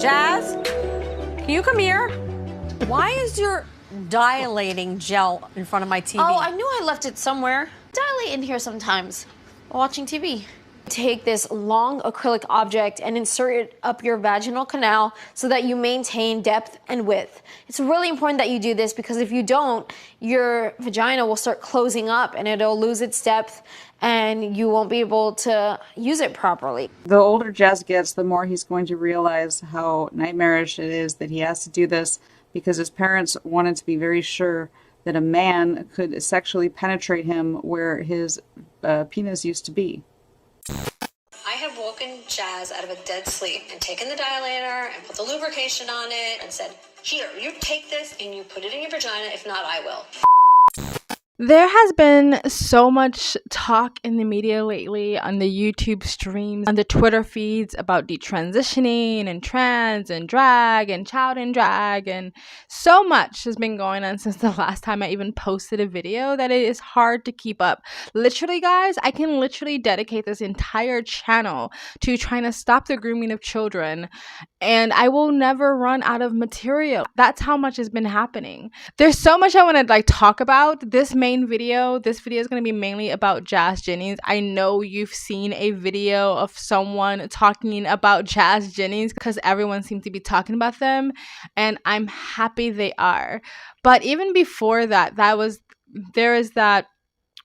Jazz, can you come here? Why is your dilating gel in front of my TV? Oh, I knew I left it somewhere. Dilate in here sometimes while watching TV. Take this long acrylic object and insert it up your vaginal canal so that you maintain depth and width. It's really important that you do this because if you don't, your vagina will start closing up and it'll lose its depth and you won't be able to use it properly. The older Jazz gets, the more he's going to realize how nightmarish it is that he has to do this because his parents wanted to be very sure that a man could sexually penetrate him where his penis used to be. I have woken Jazz out of a dead sleep and taken the dilator and put the lubrication on it and said, here, you take this and you put it in your vagina. If not, I will. There has been so much talk in the media lately, on the YouTube streams, on the Twitter feeds about detransitioning and trans and drag and child and drag, and so much has been going on since the last time I even posted a video that it is hard to keep up. Literally, guys, I can literally dedicate this entire channel to trying to stop the grooming of children, and I will never run out of material. That's how much has been happening. There's so much I want to talk about. This video is going to be mainly about Jazz Jennings. I know you've seen a video of someone talking about Jazz Jennings because everyone seems to be talking about them, and I'm happy they are. But even before that, there is that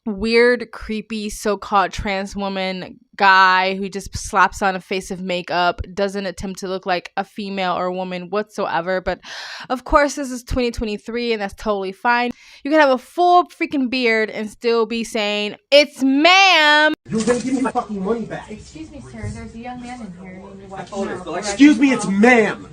weird, creepy, so-called trans woman guy who just slaps on a face of makeup, doesn't attempt to look like a female or a woman whatsoever. But of course, this is 2023 and that's totally fine. You can have a full freaking beard and still be saying, it's ma'am. You're gonna give me my fucking money back. Excuse me, sir. There's a young man in here. Excuse me, it's ma'am.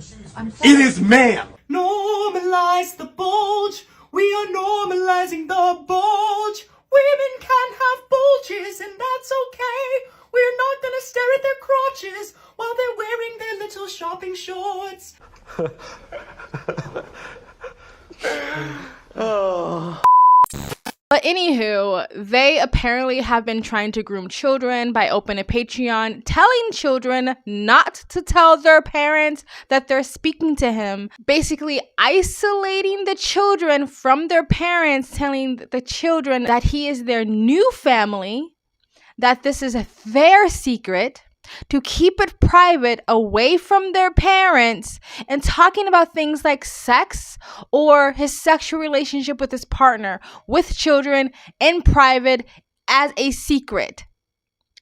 It is ma'am. Normalize the bulge. We are normalizing the bulge. Women can have bulges and that's okay. We're not gonna stare at their crotches while they're wearing their little shopping shorts. Oh. But anywho, they apparently have been trying to groom children by opening a Patreon, telling children not to tell their parents that they're speaking to him, basically isolating the children from their parents, telling the children that he is their new family, that this is their secret, to keep it private away from their parents, and talking about things like sex or his sexual relationship with his partner with children in private as a secret.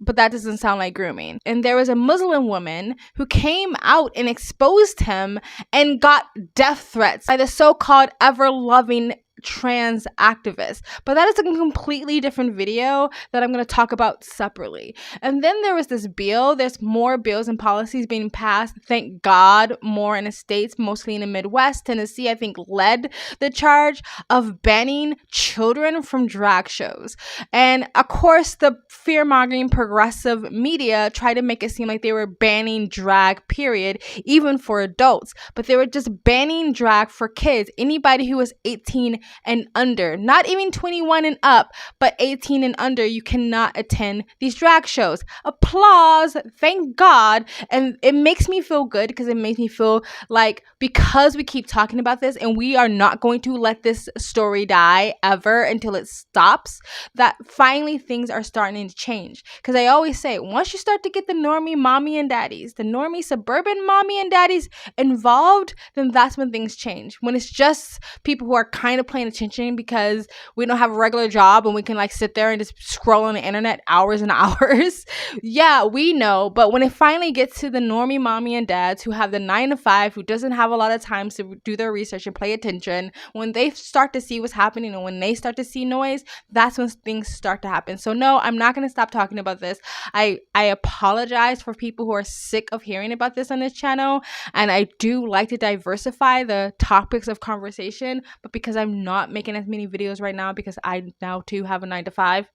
But that doesn't sound like grooming. And there was a Muslim woman who came out and exposed him and got death threats by the so-called ever-loving trans activists. But that is a completely different video that I'm going to talk about separately. And then there was this bill. There's more bills and policies being passed. Thank God, more in the States, mostly in the Midwest. Tennessee, I think, led the charge of banning children from drag shows. And of course, the fear-mongering progressive media tried to make it seem like they were banning drag, period, even for adults. But they were just banning drag for kids. Anybody who was 18 and under, not even 21 and up, but 18 and under, you cannot attend these drag shows. Applause, thank God. And it makes me feel good because it makes me feel like, because we keep talking about this and we are not going to let this story die ever until it stops, that finally things are starting to change. Because I always say, once you start to get the normie mommy and daddies, the normie suburban mommy and daddies involved, then that's when things change. When it's just people who are kind of paying attention because we don't have a regular job and we can sit there and just scroll on the internet hours and hours. Yeah, we know. But when it finally gets to the normie mommy and dads who have the 9 to 5, who doesn't have a lot of time to do their research and pay attention, when they start to see what's happening and when they start to see noise, that's when things start to happen. So no, I'm not going to stop talking about this. I apologize for people who are sick of hearing about this on this channel, and I do like to diversify the topics of conversation, but because I'm not making as many videos right now because I now too have a 9 to 5,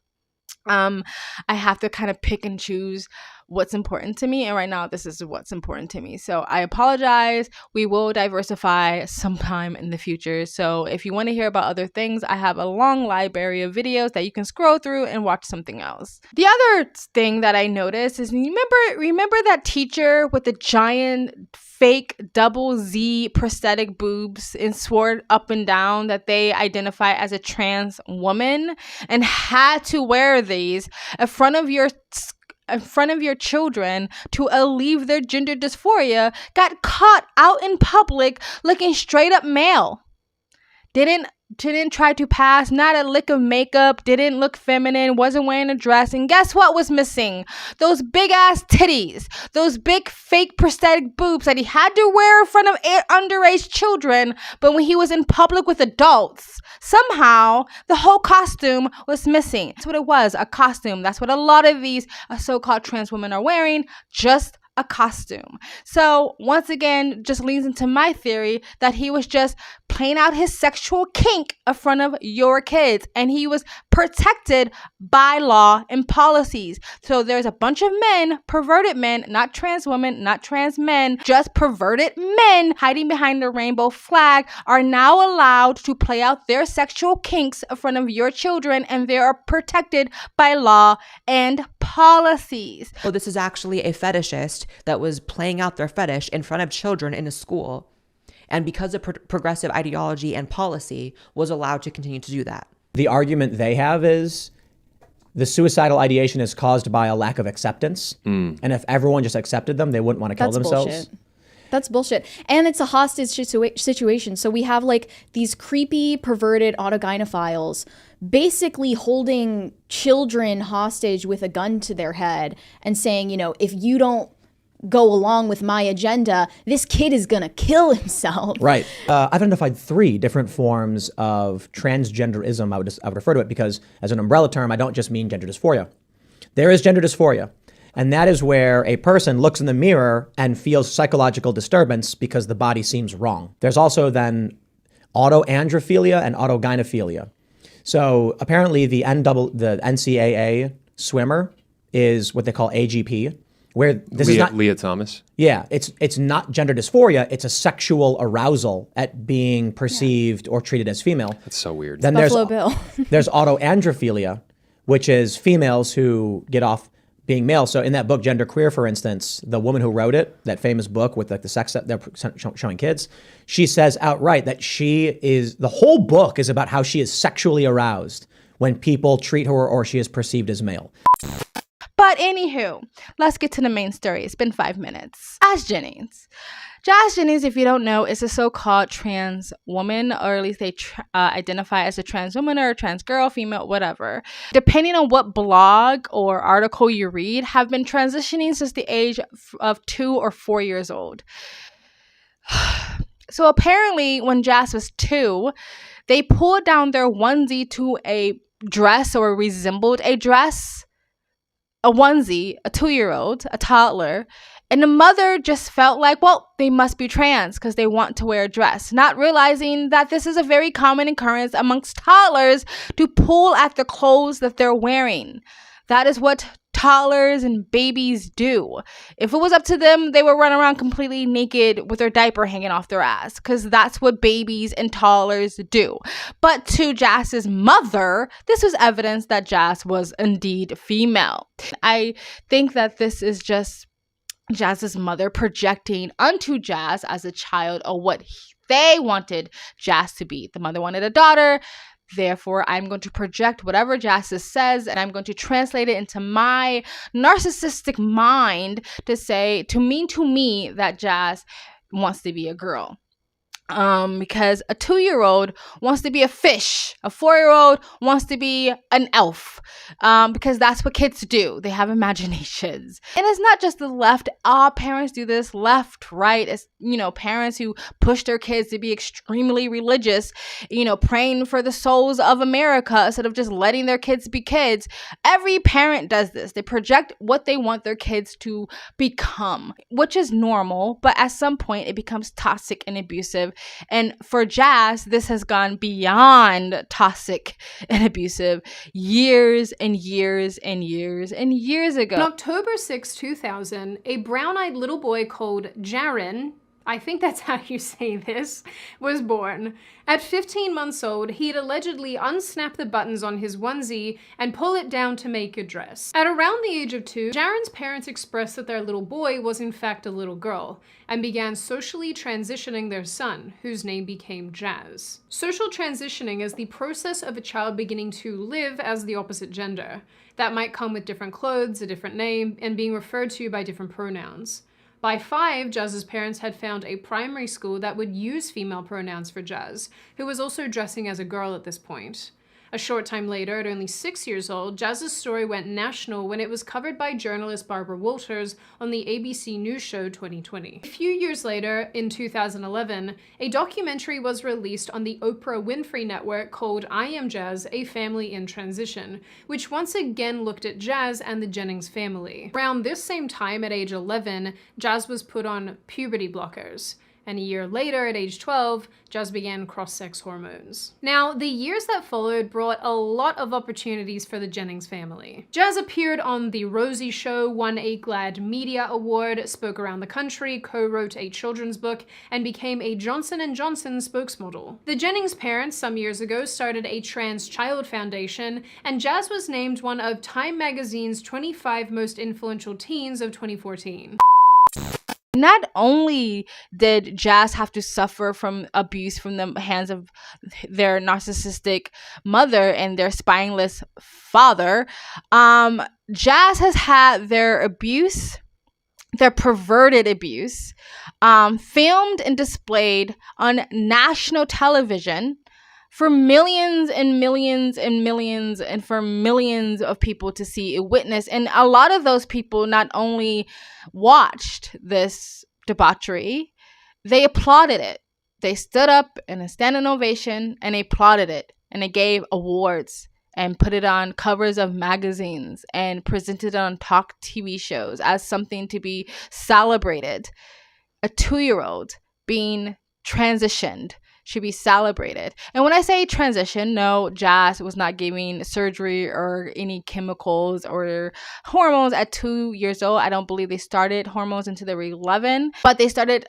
I have to kind of pick and choose what's important to me. And right now, this is what's important to me. So I apologize. We will diversify sometime in the future. So if you want to hear about other things, I have a long library of videos that you can scroll through and watch something else. The other thing that I noticed is, remember that teacher with the giant fake double Z prosthetic boobs and swore up and down that they identify as a trans woman and had to wear these in front of your children to alleviate their gender dysphoria, got caught out in public looking straight up male. Didn't try to pass, not a lick of makeup, didn't look feminine, wasn't wearing a dress, and guess what was missing? Those big ass titties, those big fake prosthetic boobs that he had to wear in front of underage children, but when he was in public with adults, somehow the whole costume was missing. That's what it was, a costume. That's what a lot of these so-called trans women are wearing, just a costume. So once again, just leans into my theory that he was just playing out his sexual kink in front of your kids, and he was protected by law and policies. So there's a bunch of men, perverted men, not trans women, not trans men, just perverted men hiding behind the rainbow flag are now allowed to play out their sexual kinks in front of your children, and they are protected by law and policies. So this is actually a fetishist that was playing out their fetish in front of children in a school, and because of progressive ideology and policy was allowed to continue to do that. The argument they have is the suicidal ideation is caused by a lack of acceptance, and if everyone just accepted them, they wouldn't want to kill themselves. Bullshit. That's bullshit. And it's a hostage situation. So we have like these creepy, perverted autogynephiles basically holding children hostage with a gun to their head and saying, you know, if you don't go along with my agenda, this kid is gonna kill himself. Right. I've identified 3 different forms of transgenderism. I would refer to it because as an umbrella term, I don't just mean gender dysphoria. There is gender dysphoria. And that is where a person looks in the mirror and feels psychological disturbance because the body seems wrong. There's also then autoandrophilia and autogynephilia. So apparently the NCAA swimmer is what they call AGP, where this is not Leah Thomas. Yeah, it's not gender dysphoria. It's a sexual arousal at being perceived or treated as female. That's so weird. Then Buffalo Bill. There's autoandrophilia, which is females who get off being male. So in that book, Gender Queer, for instance, the woman who wrote it, that famous book with like the sex that they're showing kids, she says outright that the whole book is about how she is sexually aroused when people treat her or she is perceived as male. But anywho, let's get to the main story. It's been 5 minutes. Jazz Jennings. Jazz Jennings, if you don't know, is a so-called trans woman, or at least they identify as a trans woman or a trans girl, female, whatever. Depending on what blog or article you read, have been transitioning since the age of 2 or 4 years old. So apparently when Jazz was 2, they pulled down their onesie to a dress or resembled a dress. A onesie, a 2-year-old, a toddler, and the mother just felt like, well, they must be trans because they want to wear a dress, not realizing that this is a very common occurrence amongst toddlers to pull at the clothes that they're wearing. That is what toddlers and babies do. If it was up to them, they would run around completely naked with their diaper hanging off their ass because that's what babies and toddlers do. But to Jazz's mother, this was evidence that Jazz was indeed female. I think that this is just Jazz's mother projecting onto Jazz as a child of what they wanted Jazz to be. The mother wanted a daughter. Therefore, I'm going to project whatever Jazz says, and I'm going to translate it into my narcissistic mind to mean to me that Jazz wants to be a girl. Because a 2-year-old wants to be a fish. A 4-year-old wants to be an elf. Because that's what kids do. They have imaginations. And it's not just the left. All parents do this, left, right. It's, parents who push their kids to be extremely religious, praying for the souls of America instead of just letting their kids be kids. Every parent does this. They project what they want their kids to become, which is normal. But at some point, it becomes toxic and abusive. And for Jazz, this has gone beyond toxic and abusive years and years and years and years ago. On October 6, 2000, a brown-eyed little boy called Jaren, I think that's how you say this, was born. At 15 months old, he'd allegedly unsnap the buttons on his onesie and pull it down to make a dress. At around the age of 2, Jaren's parents expressed that their little boy was in fact a little girl, and began socially transitioning their son, whose name became Jazz. Social transitioning is the process of a child beginning to live as the opposite gender. That might come with different clothes, a different name, and being referred to by different pronouns. By 5, Jazz's parents had found a primary school that would use female pronouns for Jazz, who was also dressing as a girl at this point. A short time later, at only 6 years old, Jazz's story went national when it was covered by journalist Barbara Walters on the ABC News show 2020. A few years later, in 2011, a documentary was released on the Oprah Winfrey Network called I Am Jazz, A Family in Transition, which once again looked at Jazz and the Jennings family. Around this same time, at age 11, Jazz was put on puberty blockers. And a year later, at age 12, Jazz began cross-sex hormones. Now, the years that followed brought a lot of opportunities for the Jennings family. Jazz appeared on The Rosie Show, won a GLAAD Media Award, spoke around the country, co-wrote a children's book, and became a Johnson & Johnson spokesmodel. The Jennings parents, some years ago, started a trans child foundation, and Jazz was named one of Time Magazine's 25 most influential teens of 2014. Not only did Jazz have to suffer from abuse from the hands of their narcissistic mother and their spineless father, Jazz has had their abuse, their perverted abuse, filmed and displayed on national television for millions and millions and millions and for millions of people to see and witness. And a lot of those people not only watched this debauchery, they applauded it. They stood up in a standing ovation and they applauded it. And they gave awards and put it on covers of magazines and presented it on talk TV shows as something to be celebrated. A 2-year-old being transitioned should be celebrated. And when I say transition, no, Jazz was not giving surgery or any chemicals or hormones at 2 years old. I don't believe they started hormones until they were 11, but they started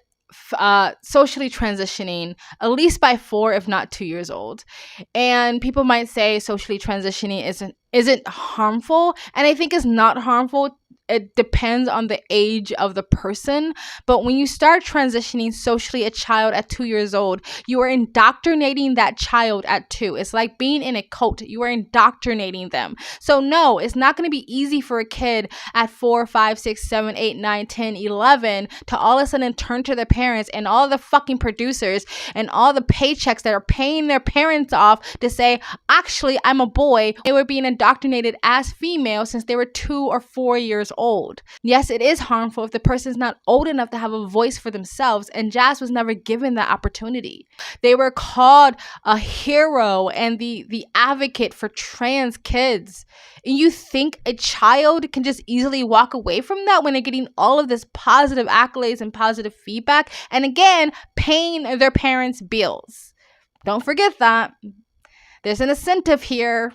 socially transitioning at least by 4, if not 2 years old. And people might say socially transitioning isn't harmful, and I think it's not harmful. It depends on the age of the person. But when you start transitioning socially a child at 2 years old, you are indoctrinating that child at 2. It's like being in a cult. You are indoctrinating them. So no, it's not going to be easy for a kid at 4, 5, 6, 7, 8, 9, 10, 11 to all of a sudden turn to their parents and all the fucking producers and all the paychecks that are paying their parents off to say, actually, I'm a boy. They were being indoctrinated as female since they were 2 or 4 years old. Yes, it is harmful if the person's not old enough to have a voice for themselves, and Jazz was never given that opportunity. They were called a hero and the advocate for trans kids. And you think a child can just easily walk away from that when they're getting all of this positive accolades and positive feedback, and again, paying their parents' bills. Don't forget that. There's an incentive here.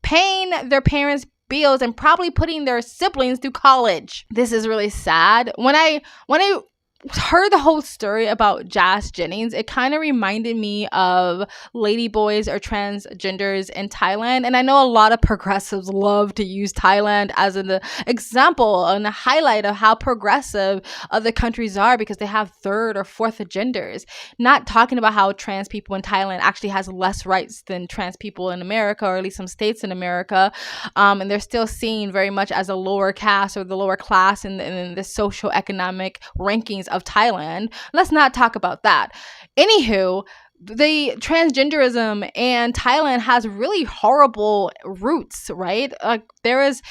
Paying their parents' bills and probably putting their siblings through college. This is really sad. When I heard the whole story about Jazz Jennings, it kind of reminded me of ladyboys or transgenders in Thailand. And I know a lot of progressives love to use Thailand as an example and a highlight of how progressive other countries are because they have 3rd or 4th genders. Not talking about how trans people in Thailand actually has less rights than trans people in America, or at least some states in America. And they're still seen very much as a lower caste or the lower class in the social economic rankings of Thailand. Let's not talk about that. Anywho, the transgenderism in Thailand has really horrible roots, right? This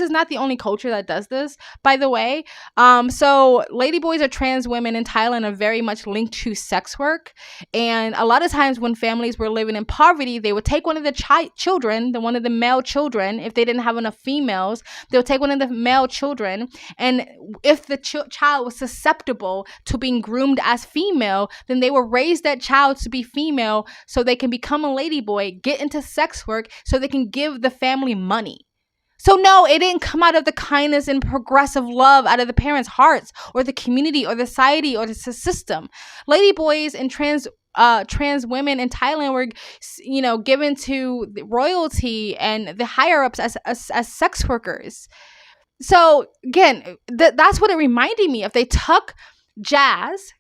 is not the only culture that does this, by the way. So ladyboys or trans women in Thailand are very much linked to sex work. And a lot of times when families were living in poverty, they would take one of the one of the male children. If they didn't have enough females, they would take one of the male children. And if the child was susceptible to being groomed as female, then they would raise that child to be female so they can become a ladyboy, get into sex work so they can give the family money. So no, it didn't come out of the kindness and progressive love out of the parents' hearts or the community or the society or the system. Ladyboys and trans women in Thailand were, given to the royalty and the higher ups as sex workers. So again, that's what it reminded me of. They took Jazz,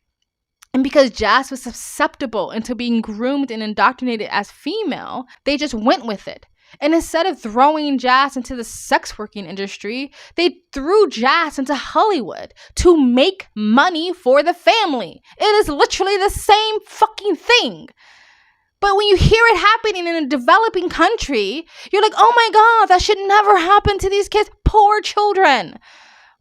and because Jazz was susceptible into being groomed and indoctrinated as female, they just went with it. And instead of throwing Jazz into the sex working industry, they threw Jazz into Hollywood to make money for the family. It is literally the same fucking thing. But when you hear it happening in a developing country, you're like, oh my God, that should never happen to these kids. Poor children.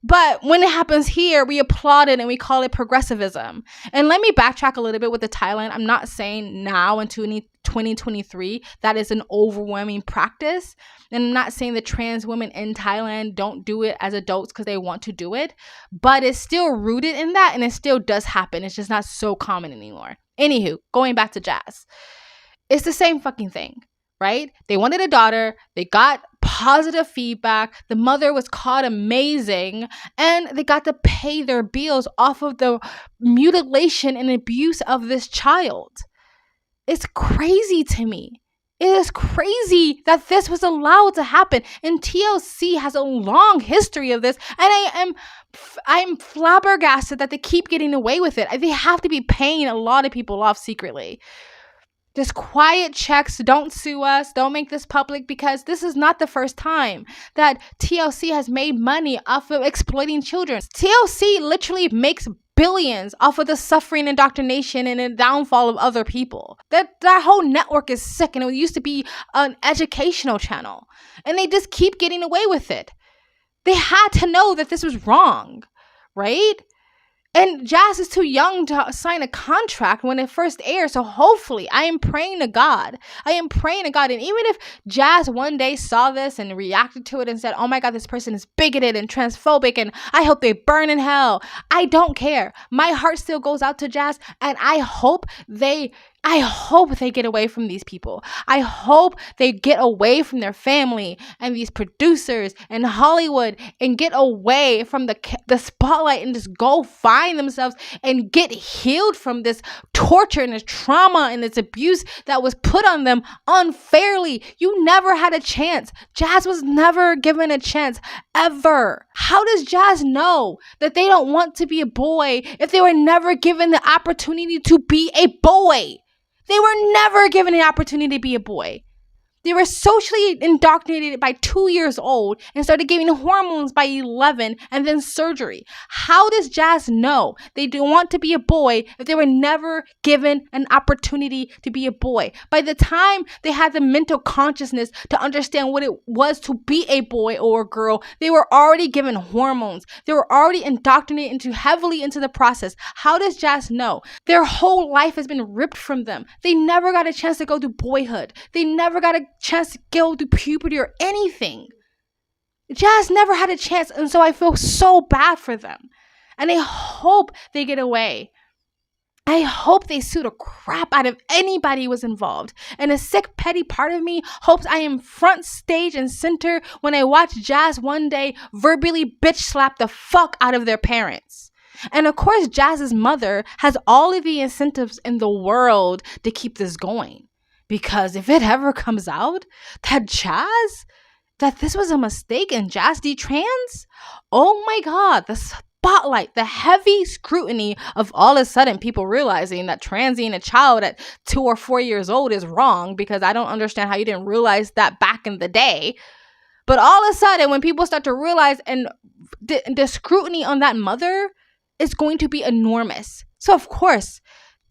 But when it happens here, we applaud it and we call it progressivism. And let me backtrack a little bit with the Thailand. I'm not saying now in 2023 that is an overwhelming practice. And I'm not saying that trans women in Thailand don't do it as adults because they want to do it. But it's still rooted in that and it still does happen. It's just not so common anymore. Anywho, going back to Jazz. It's the same fucking thing, right? They wanted a daughter. They got positive feedback. The mother was caught amazing, and they got to pay their bills off of the mutilation and abuse of this child. It's crazy to me. It is crazy that this was allowed to happen. And TLC has a long history of this, and I'm flabbergasted that they keep getting away with it. They have to be paying a lot of people off secretly. Just quiet checks. Don't sue us. Don't make this public, because this is not the first time that TLC has made money off of exploiting children. TLC literally makes billions off of the suffering, indoctrination, and the downfall of other people. That whole network is sick, and it used to be an educational channel. And they just keep getting away with it. They had to know that this was wrong, right? And Jazz is too young to sign a contract when it first aired. So hopefully, I am praying to God. And even if Jazz one day saw this and reacted to it and said, oh my God, this person is bigoted and transphobic and I hope they burn in hell, I don't care. My heart still goes out to Jazz, and I hope they get away from these people. I hope they get away from their family and these producers and Hollywood and get away from the spotlight and just go find themselves and get healed from this torture and this trauma and this abuse that was put on them unfairly. You never had a chance. Jazz was never given a chance, ever. How does Jazz know that they don't want to be a boy if they were never given the opportunity to be a boy? They were never given an opportunity to be a boy. They were socially indoctrinated by 2 years old and started giving hormones by 11 and then surgery. How does Jazz know they don't want to be a boy if they were never given an opportunity to be a boy? By the time they had the mental consciousness to understand what it was to be a boy or a girl, they were already given hormones. They were already indoctrinated heavily into the process. How does Jazz know? Their whole life has been ripped from them. They never got a chance to go to boyhood. They never got a chance to go to puberty or anything. Jazz never had a chance, and so I feel so bad for them. And I hope they get away. I hope they sue the crap out of anybody who was involved. And a sick, petty part of me hopes I am front stage and center when I watch Jazz one day verbally bitch slap the fuck out of their parents. And of course, Jazz's mother has all of the incentives in the world to keep this going. Because if it ever comes out that this was a mistake and Jazz DeTrans, oh my God, the spotlight, the heavy scrutiny of all of a sudden people realizing that transing a child at 2 or 4 years old is wrong, because I don't understand how you didn't realize that back in the day. But all of a sudden, when people start to realize, and the scrutiny on that mother is going to be enormous. So of course,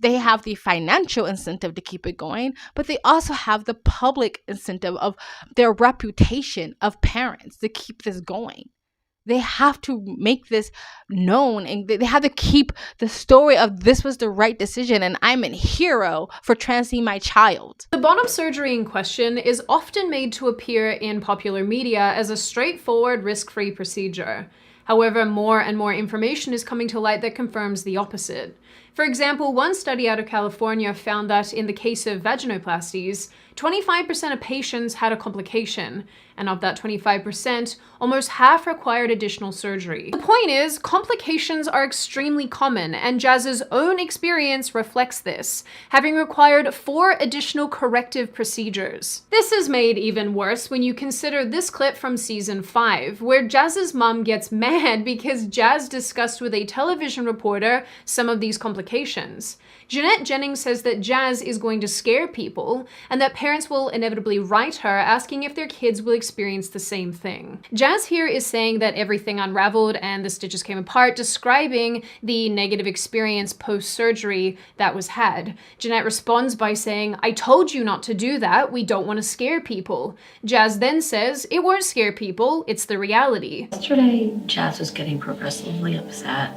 They have the financial incentive to keep it going, but they also have the public incentive of their reputation of parents to keep this going. They have to make this known, and they have to keep the story of this was the right decision and I'm a hero for transing my child. The bottom surgery in question is often made to appear in popular media as a straightforward, risk-free procedure. However, more and more information is coming to light that confirms the opposite. For example, one study out of California found that in the case of vaginoplasties, 25% of patients had a complication, and of that 25%, almost half required additional surgery. The point is, complications are extremely common, and Jazz's own experience reflects this, having required 4 additional corrective procedures. This is made even worse when you consider this clip from season 5, where Jazz's mom gets mad because Jazz discussed with a television reporter some of these complications. Jennings says that Jazz is going to scare people, and that parents will inevitably write her asking if their kids will experience the same thing. Jazz here is saying that everything unraveled and the stitches came apart, describing the negative experience post-surgery that was had. Jeanette responds by saying, "I told you not to do that, we don't want to scare people." Jazz then says, "It won't scare people, it's the reality." Yesterday, Jazz was getting progressively upset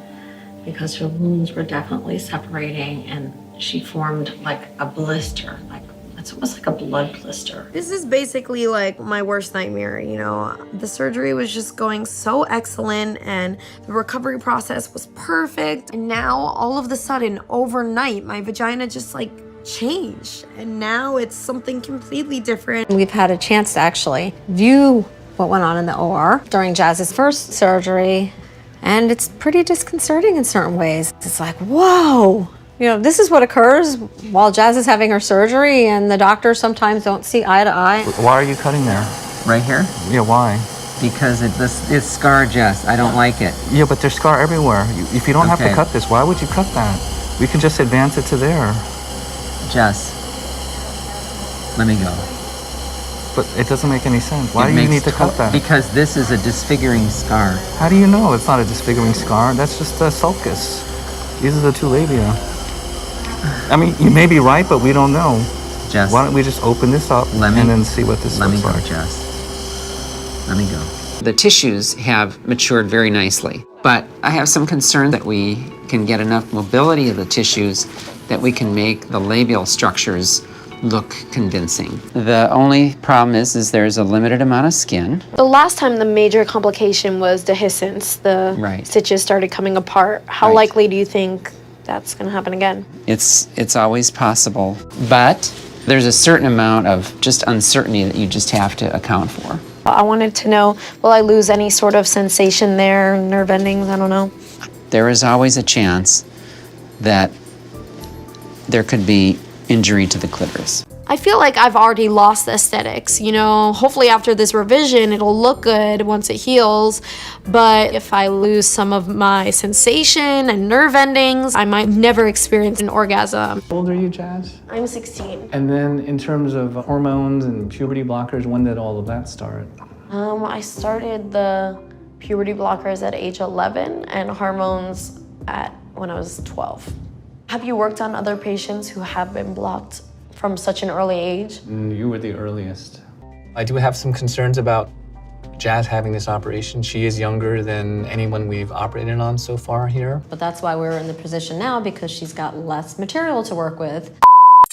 because her wounds were definitely separating and she formed like a blister, like it's almost like a blood blister. This is basically like my worst nightmare, you know. The surgery was just going so excellent and the recovery process was perfect. And now all of a sudden, overnight, my vagina just like changed. And now it's something completely different. We've had a chance to actually view what went on in the OR during Jazz's first surgery, and it's pretty disconcerting in certain ways. It's like, whoa, you know, this is what occurs while Jazz is having her surgery, and the doctors sometimes don't see eye to eye. Why are you cutting there? Right here? Yeah, why? Because it's scar, Jess. I don't like it. Yeah, but there's scar everywhere. If you don't have to cut this, why would you cut that? We can just advance it to there. Jess, let me go. But it doesn't make any sense. Why do you need to cut that? Because this is a disfiguring scar. How do you know it's not a disfiguring scar? That's just a sulcus. These are the 2 labia. I mean, you may be right, but we don't know. Jess, why don't we just open this up and then see what this looks like? Let me go, Jess. Let me go. The tissues have matured very nicely, but I have some concern that we can get enough mobility of the tissues that we can make the labial structures look convincing. The only problem is there's a limited amount of skin. The last time the major complication was dehiscence, the stitches started coming apart. How likely do you think that's going to happen again? It's always possible, but there's a certain amount of just uncertainty that you just have to account for. I wanted to know, will I lose any sort of sensation there, nerve endings, I don't know. There is always a chance that there could be injury to the clitoris. I feel like I've already lost the aesthetics, you know. Hopefully after this revision, it'll look good once it heals. But if I lose some of my sensation and nerve endings, I might never experience an orgasm. How old are you, Jazz? I'm 16. And then in terms of hormones and puberty blockers, when did all of that start? I started the puberty blockers at age 11 and hormones when I was 12. Have you worked on other patients who have been blocked from such an early age? You were the earliest. I do have some concerns about Jazz having this operation. She is younger than anyone we've operated on so far here. But that's why we're in the position now, because she's got less material to work with.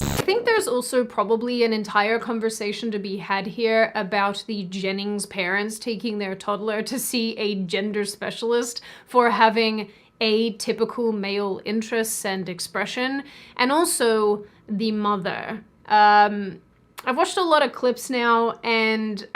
I think there's also probably an entire conversation to be had here about the Jennings parents taking their toddler to see a gender specialist for having atypical male interests and expression, and also the mother. I've watched a lot of clips now, and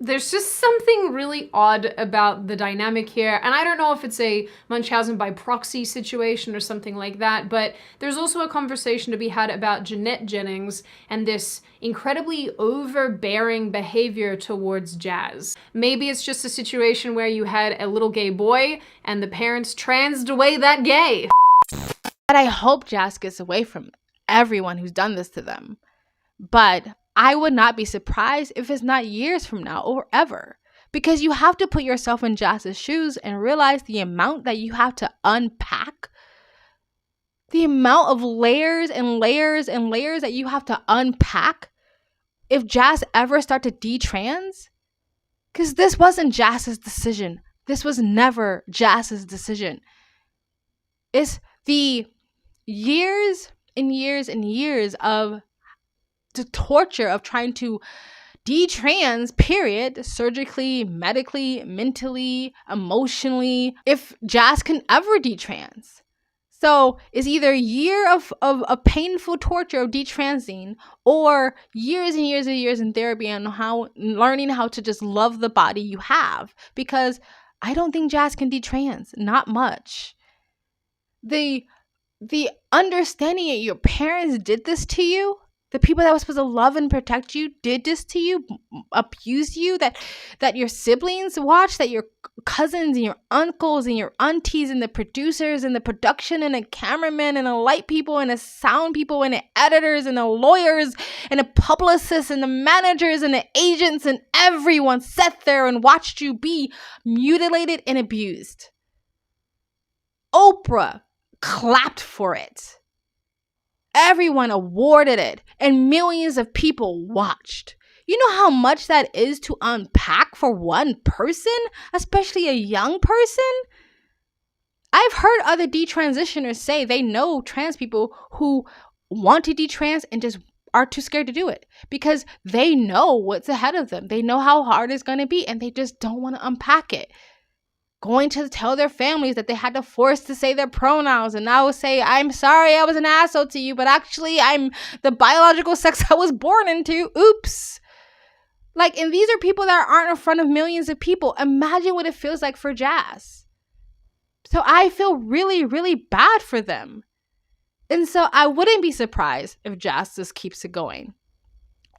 there's just something really odd about the dynamic here. And I don't know if it's a Munchausen by proxy situation or something like that, but there's also a conversation to be had about Jennings and this incredibly overbearing behavior towards Jazz. Maybe it's just a situation where you had a little gay boy and the parents transed away that gay. But I hope Jazz gets away from everyone who's done this to them. But I would not be surprised if it's not years from now or ever, because you have to put yourself in Jazz's shoes and realize the amount that you have to unpack. The amount of layers and layers and layers that you have to unpack if Jazz ever start to DeTrans. Because this wasn't Jazz's decision. This was never Jazz's decision. It's the years and years and years of the torture of trying to DeTrans, period, surgically, medically, mentally, emotionally, if Jazz can ever DeTrans. So it's either a year of a painful torture of DeTransing, or years and years and years in therapy and learning how to just love the body you have. Because I don't think Jazz can DeTrans, not much. The understanding that your parents did this to you, the people that were supposed to love and protect you did this to you, abused you, that your siblings watched, that your cousins and your uncles and your aunties and the producers and the production and the cameramen and the light people and the sound people and the editors and the lawyers and the publicists and the managers and the agents and everyone sat there and watched you be mutilated and abused. Oprah clapped for it. Everyone awarded it, and millions of people watched. You know how much that is to unpack for one person, especially a young person? I've heard other detransitioners say they know trans people who want to detrans and just are too scared to do it because they know what's ahead of them. They know how hard it's going to be, and they just don't want to unpack it. Going to tell their families that they had to force to say their pronouns and now say, I'm sorry I was an asshole to you, but actually I'm the biological sex I was born into. Oops. Like, and these are people that aren't in front of millions of people. Imagine what it feels like for Jazz. So I feel really, really bad for them. And so I wouldn't be surprised if Jazz just keeps it going.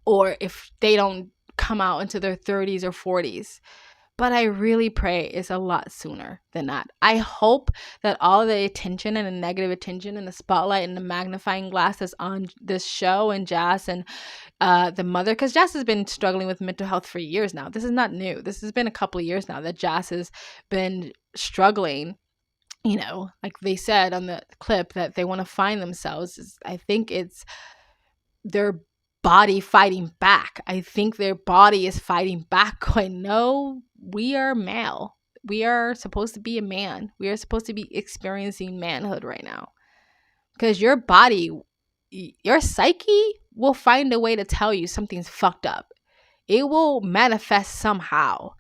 Or if they don't come out into their 30s or 40s. But I really pray it's a lot sooner than that. I hope that all the attention and the negative attention and the spotlight and the magnifying glass that's on this show and Jazz and the mother, because Jazz has been struggling with mental health for years now. This is not new. This has been a couple of years now that Jazz has been struggling. You know, like they said on the clip that they want to find themselves. I think it's their body fighting back. I think their body is fighting back going, no, we are male. We are supposed to be a man. We are supposed to be experiencing manhood right now. Because your body, your psyche will find a way to tell you something's fucked up. It will manifest somehow.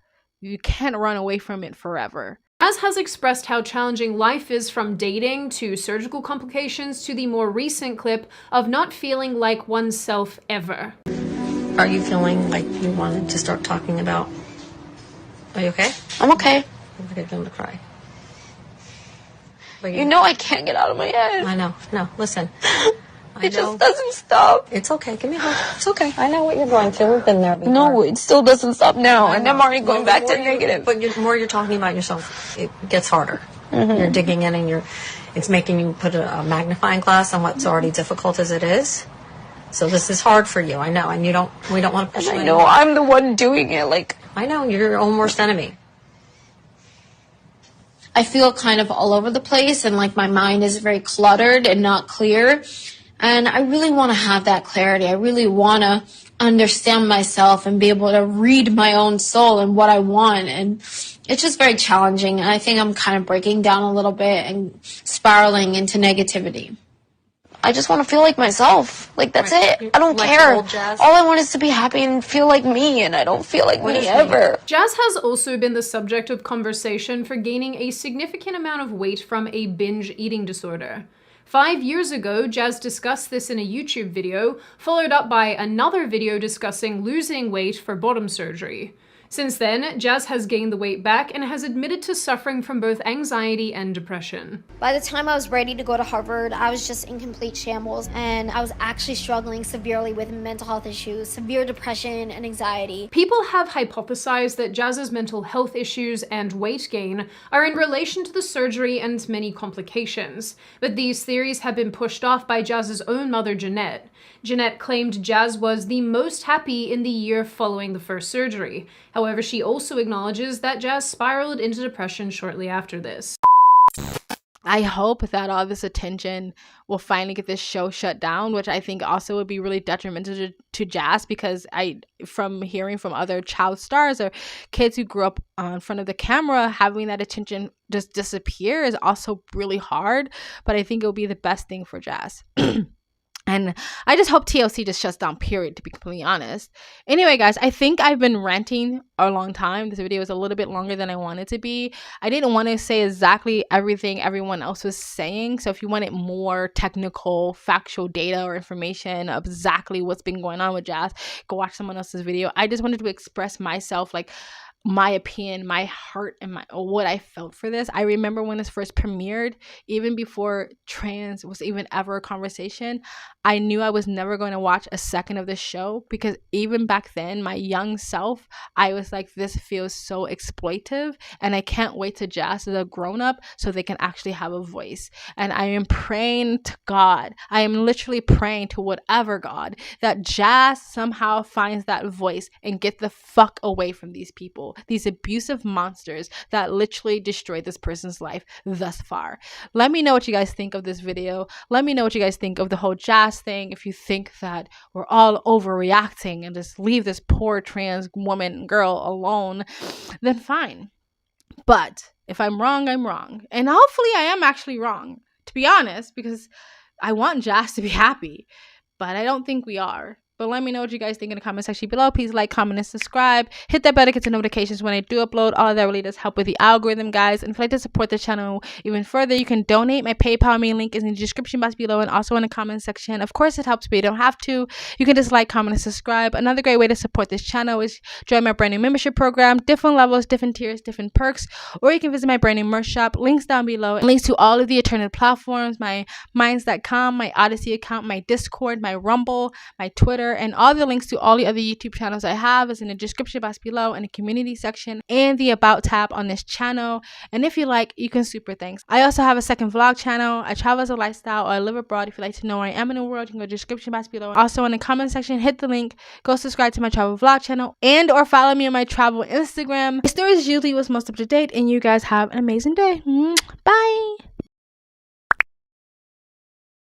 You can't run away from it forever. Jazz has expressed how challenging life is, from dating to surgical complications to the more recent clip of not feeling like oneself ever. Are you feeling like you wanted to start talking about? Are you okay? I'm okay. I'm going to cry. You know I can't get out of my head. I know. No, listen. It just doesn't stop. It's okay. Give me a hug. It's okay. I know what you're going through. We've been there before. No, it still doesn't stop now. And I'm already going back to negative. But the more you're talking about yourself, it gets harder. Mm-hmm. You're digging in and it's making you put a magnifying glass on what's already difficult as it is. So this is hard for you. I know. And we don't want to push you. I know. I'm the one doing it. Like, I know. You're your own worst enemy. I feel kind of all over the place, and like my mind is very cluttered and not clear. And I really want to have that clarity. I really want to understand myself and be able to read my own soul and what I want. And it's just very challenging. And I think I'm kind of breaking down a little bit and spiraling into negativity. I just want to feel like myself. Like, that's it. I don't care. All I want is to be happy and feel like me, and I don't feel like me ever. Jazz has also been the subject of conversation for gaining a significant amount of weight from a binge eating disorder. 5 years ago, Jazz discussed this in a YouTube video, followed up by another video discussing losing weight for bottom surgery. Since then, Jazz has gained the weight back and has admitted to suffering from both anxiety and depression. By the time I was ready to go to Harvard, I was just in complete shambles, and I was actually struggling severely with mental health issues, severe depression and anxiety. People have hypothesized that Jazz's mental health issues and weight gain are in relation to the surgery and many complications, but these theories have been pushed off by Jazz's own mother, Jeanette. Jeanette claimed Jazz was the most happy in the year following the first surgery. However, she also acknowledges that Jazz spiraled into depression shortly after this. I hope that all this attention will finally get this show shut down, which I think also would be really detrimental to Jazz, because from hearing from other child stars or kids who grew up in front of the camera, having that attention just disappear is also really hard. But I think it will be the best thing for Jazz. And I just hope TLC just shuts down, period, to be completely honest. Anyway, guys, I think I've been ranting a long time. This video was a little bit longer than I wanted to be. I didn't want to say exactly everything everyone else was saying. So if you wanted more technical, factual data or information of exactly what's been going on with Jazz, go watch someone else's video. I just wanted to express myself, like my opinion, my heart, and what I felt for this. I remember when this first premiered, even before trans was even ever a conversation, I knew I was never going to watch a second of this show, because even back then, my young self, I was like, this feels so exploitive, and I can't wait to Jazz as a grown-up so they can actually have a voice. And I am praying to God, I am literally praying to whatever God, that Jazz somehow finds that voice and get the fuck away from these people, these abusive monsters that literally destroyed this person's life thus far. Let me know what you guys think of this video. Let me know what you guys think of the whole Jazz thing. If you think that we're all overreacting and just leave this poor trans woman girl alone, then fine. But if I'm wrong, I'm wrong. And hopefully I am actually wrong, to be honest, because I want Jazz to be happy, but I don't think we are. But let me know what you guys think in the comment section below. Please like, comment, and subscribe. Hit that bell to get the notifications when I do upload. All of that really does help with the algorithm, guys. And if you'd like to support the channel even further, you can donate. My PayPal main link is in the description box below and also in the comment section. Of course, it helps, but you don't have to. You can just like, comment, and subscribe. Another great way to support this channel is join my brand new membership program. Different levels, different tiers, different perks. Or you can visit my brand new merch shop. Links down below. And links to all of the alternative platforms, my Minds.com, my Odyssey account, my Discord, my Rumble, my Twitter, and all the links to all the other YouTube channels I have is in the description box below, in the community section, and the about tab on this channel. And if you like, you can super thanks. I also have a second vlog channel. I travel as a lifestyle, or I live abroad. If you'd like to know where I am in the world, you can go to the description box below. Also in the comment section, hit the link, go subscribe to my travel vlog channel, and or follow me on my travel Instagram. My story is usually what's most up to date, and you guys have an amazing day. Bye.